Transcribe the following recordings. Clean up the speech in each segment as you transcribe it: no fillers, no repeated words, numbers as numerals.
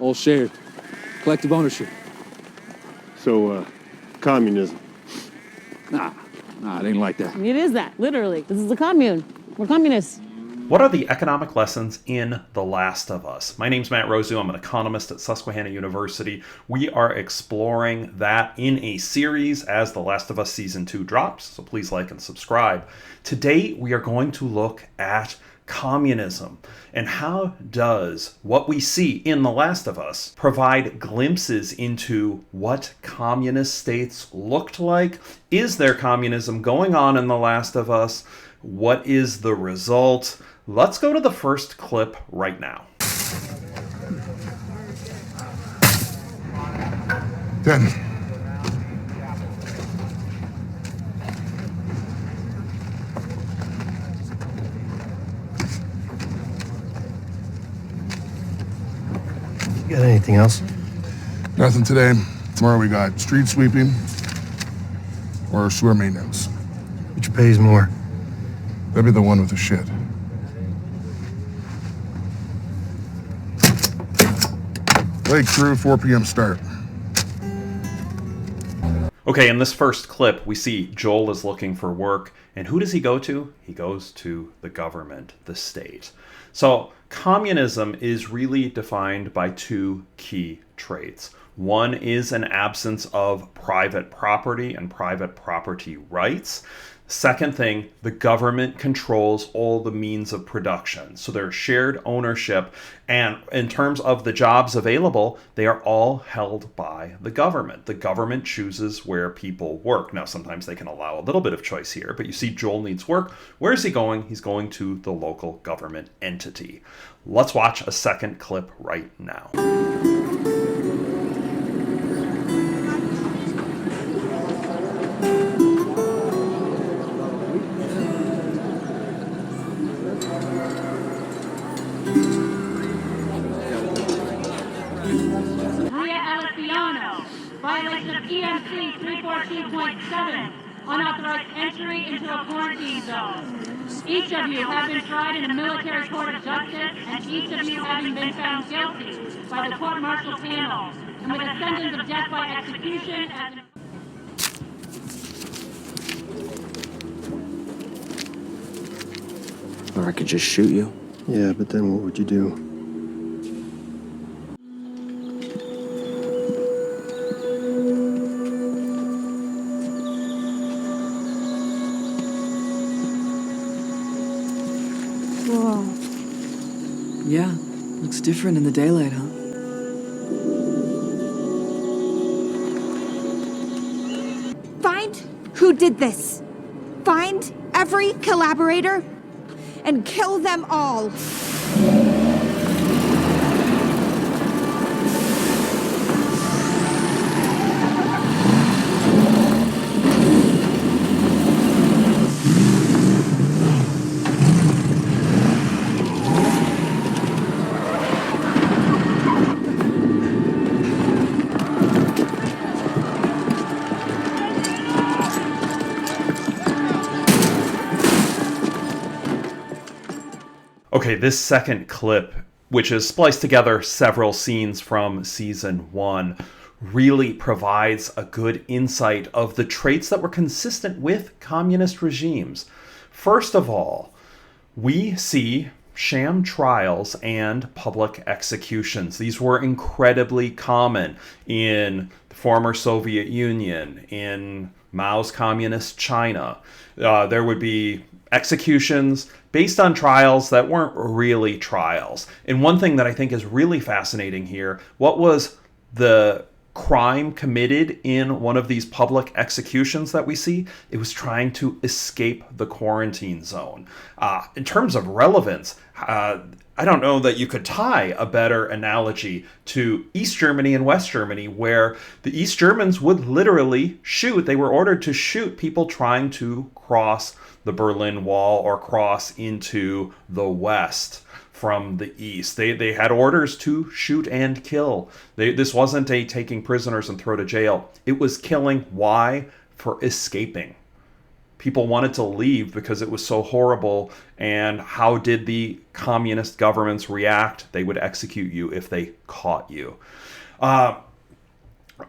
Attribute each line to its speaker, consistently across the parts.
Speaker 1: All shared. Collective ownership.
Speaker 2: So, communism.
Speaker 1: Nah, it ain't like that.
Speaker 3: It is that, literally. This is a commune. We're communists.
Speaker 4: What are the economic lessons in The Last of Us? My name's Matt Rosu. I'm an economist at Susquehanna University. We are exploring that in a series as The Last of Us Season 2 drops, so please like and subscribe. Today, we are going to look at communism and how does what we see in The Last of Us provide glimpses into what communist states looked like? Is there communism going on in The Last of Us? What is the result? Let's go to the first clip right now.
Speaker 5: 10.
Speaker 6: You got anything else?
Speaker 5: Nothing today. Tomorrow we got street sweeping or sewer maintenance.
Speaker 6: Which pays more?
Speaker 5: That'd be the one with the shit. Lake crew, 4 p.m. start.
Speaker 4: Okay, in this first clip, we see Joel is looking for work, and who does he go to? He goes to the government, the state. So, communism is really defined by two key traits. One is an absence of private property and private property rights. Second thing, the government controls all the means of production. So there's shared ownership, and in terms of the jobs available, they are all held by the government. The government chooses where people work. Now, sometimes they can allow a little bit of choice here, but you see Joel needs work. Where is he going? He's going to the local government entity. Let's watch a second clip right now.
Speaker 7: Violation of EMC 342.7, unauthorized entry into a quarantine zone. Each of you have been tried in a military court of justice, and each of you having been found guilty by the court-martial panel, and with a sentence of death by execution as an...
Speaker 8: Or I could just shoot you.
Speaker 6: Yeah, but then what would you do?
Speaker 3: Whoa.
Speaker 8: Yeah, looks different in the daylight, huh?
Speaker 9: Find who did this. Find every collaborator and kill them all.
Speaker 4: Okay, this second clip, which has spliced together several scenes from season 1, really provides a good insight of the traits that were consistent with communist regimes. First of all, we see sham trials and public executions. These were incredibly common in the former Soviet Union, in Mao's Communist China. There would be executions based on trials that weren't really trials. And one thing that I think is really fascinating here, what was the crime committed in one of these public executions that we see? It was trying to escape the quarantine zone. In terms of relevance, I don't know that you could tie a better analogy to East Germany and West Germany, where the East Germans would literally shoot. They were ordered to shoot people trying to cross the Berlin Wall or cross into the West from the East. They had orders to shoot and kill. This wasn't a taking prisoners and throw to jail. It was killing. Why? For escaping. People wanted to leave because it was so horrible. And how did the communist governments react? They would execute you if they caught you.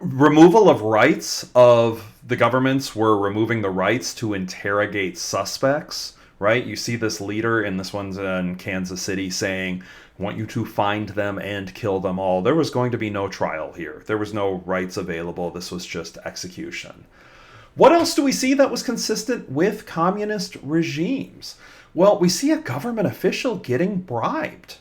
Speaker 4: Removal of rights of the governments were removing the rights to interrogate suspects, right? You see this leader, and this one's in Kansas City, saying, I want you to find them and kill them all. There was going to be no trial here. There was no rights available. This was just execution. What else do we see that was consistent with communist regimes? Well, we see a government official getting bribed.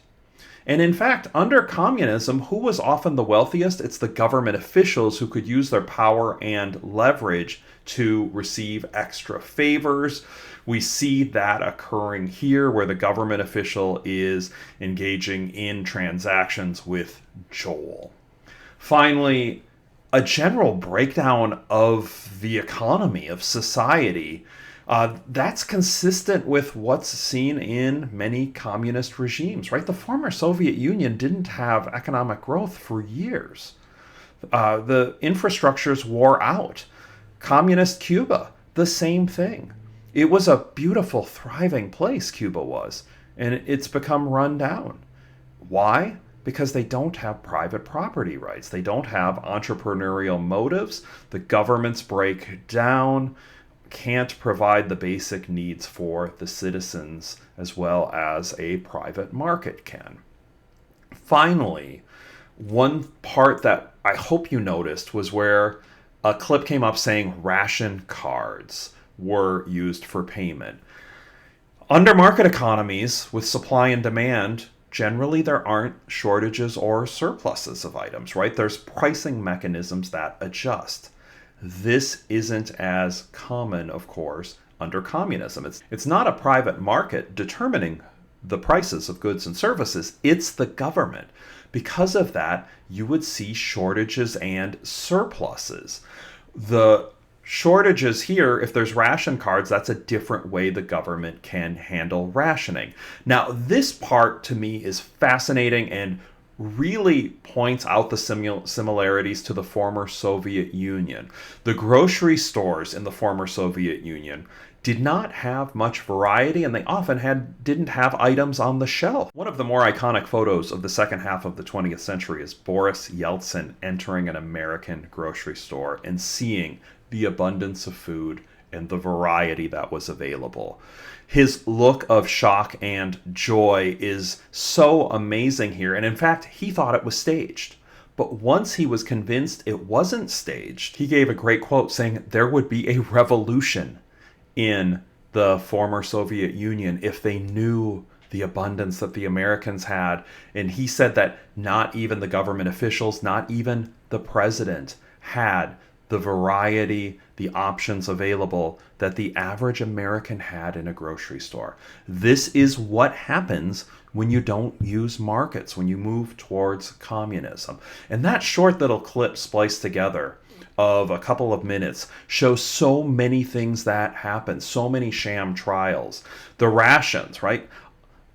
Speaker 4: And in fact, under communism, who was often the wealthiest? It's the government officials who could use their power and leverage to receive extra favors. We see that occurring here, where the government official is engaging in transactions with Joel. Finally, a general breakdown of the economy, of society. That's consistent with what's seen in many communist regimes, right? The former Soviet Union didn't have economic growth for years. The infrastructures wore out. Communist Cuba, the same thing. It was a beautiful, thriving place, Cuba was, and it's become run down. Why? Because they don't have private property rights. They don't have entrepreneurial motives. The governments break down, can't provide the basic needs for the citizens as well as a private market can. Finally, one part that I hope you noticed was where a clip came up saying ration cards were used for payment. Under market economies with supply and demand, generally there aren't shortages or surpluses of items, right? There's pricing mechanisms that adjust. This isn't as common, of course, under communism. It's not a private market determining the prices of goods and services. It's the government. Because of that, you would see shortages and surpluses. The shortages here, if there's ration cards, that's a different way the government can handle rationing. Now, this part to me is fascinating and really points out the similarities to the former Soviet Union. The grocery stores in the former Soviet Union did not have much variety, and they often didn't have items on the shelf. One of the more iconic photos of the second half of the 20th century is Boris Yeltsin entering an American grocery store and seeing the abundance of food and the variety that was available. His look of shock and joy is so amazing here, and in fact, he thought it was staged. But once he was convinced it wasn't staged, he gave a great quote saying there would be a revolution in the former Soviet Union if they knew the abundance that the Americans had. And he said that not even the government officials, not even the president had the variety, the options available that the average American had in a grocery store. This is what happens when you don't use markets, when you move towards communism. And that short little clip spliced together of a couple of minutes shows so many things that happen, so many sham trials. The rations, right?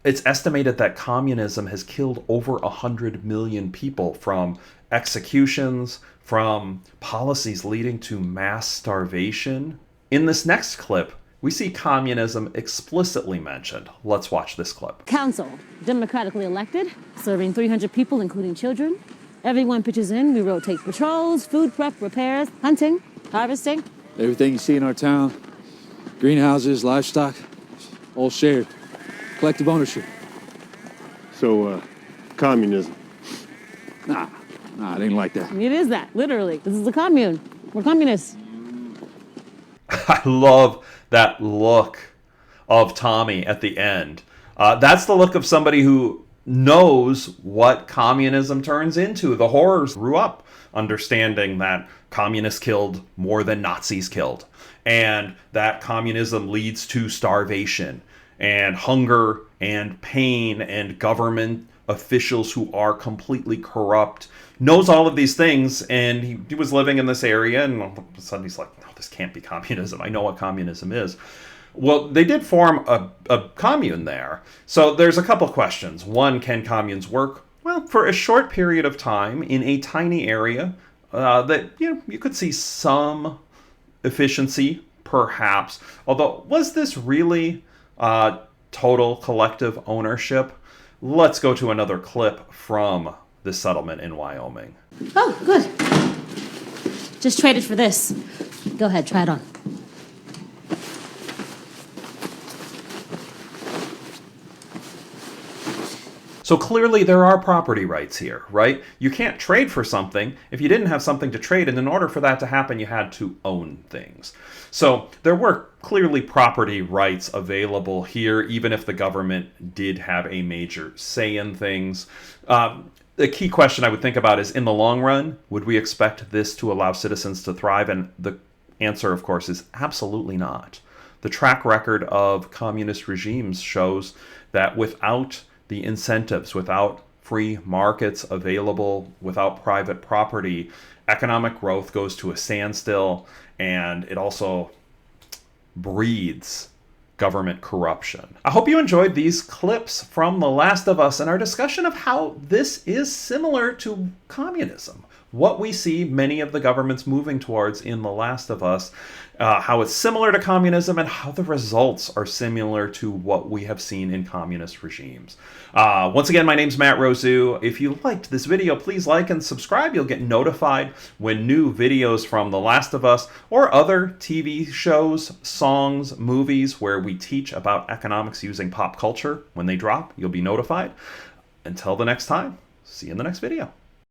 Speaker 4: It's estimated that communism has killed over 100 million people, from executions, from policies leading to mass starvation. In this next clip, we see communism explicitly mentioned. Let's watch this clip.
Speaker 3: Council, democratically elected, serving 300 people, including children. Everyone pitches in. We rotate patrols, food prep, repairs, hunting, harvesting.
Speaker 1: Everything you see in our town, greenhouses, livestock, all shared. Collective ownership.
Speaker 2: So, communism.
Speaker 1: Nah, it ain't like that.
Speaker 3: It is that, literally. This is a commune. We're communists.
Speaker 4: I love that look of Tommy at the end. That's the look of somebody who knows what communism turns into. The horrors grew up understanding that communists killed more than Nazis killed, and that communism leads to starvation and hunger and pain and government officials who are completely corrupt. Knows all of these things, and he was living in this area, and all of a sudden he's like, no, this can't be communism. I know what communism is. Well, they did form a commune there. So there's a couple questions. One, can communes work? Well, for a short period of time in a tiny area, that you could see some efficiency perhaps. Although, was this really total collective ownership? Let's go to another clip from this settlement in Wyoming.
Speaker 3: Oh, good. Just traded for this. Go ahead, try it on.
Speaker 4: So clearly there are property rights here, right? You can't trade for something if you didn't have something to trade, and in order for that to happen, you had to own things. So there were clearly property rights available here, even if the government did have a major say in things. The key question I would think about is, in the long run, would we expect this to allow citizens to thrive? And the answer, of course, is absolutely not. The track record of communist regimes shows that without the incentives, without free markets available, without private property, economic growth goes to a standstill, and it also breeds government corruption. I hope you enjoyed these clips from The Last of Us and our discussion of how this is similar to communism. What we see many of the governments moving towards in The Last of Us, how it's similar to communism, and how the results are similar to what we have seen in communist regimes. Once again, my name's Matt Rosu. If you liked this video, please like and subscribe. You'll get notified when new videos from The Last of Us or other TV shows, songs, movies where we teach about economics using pop culture, when they drop, you'll be notified. Until the next time, see you in the next video.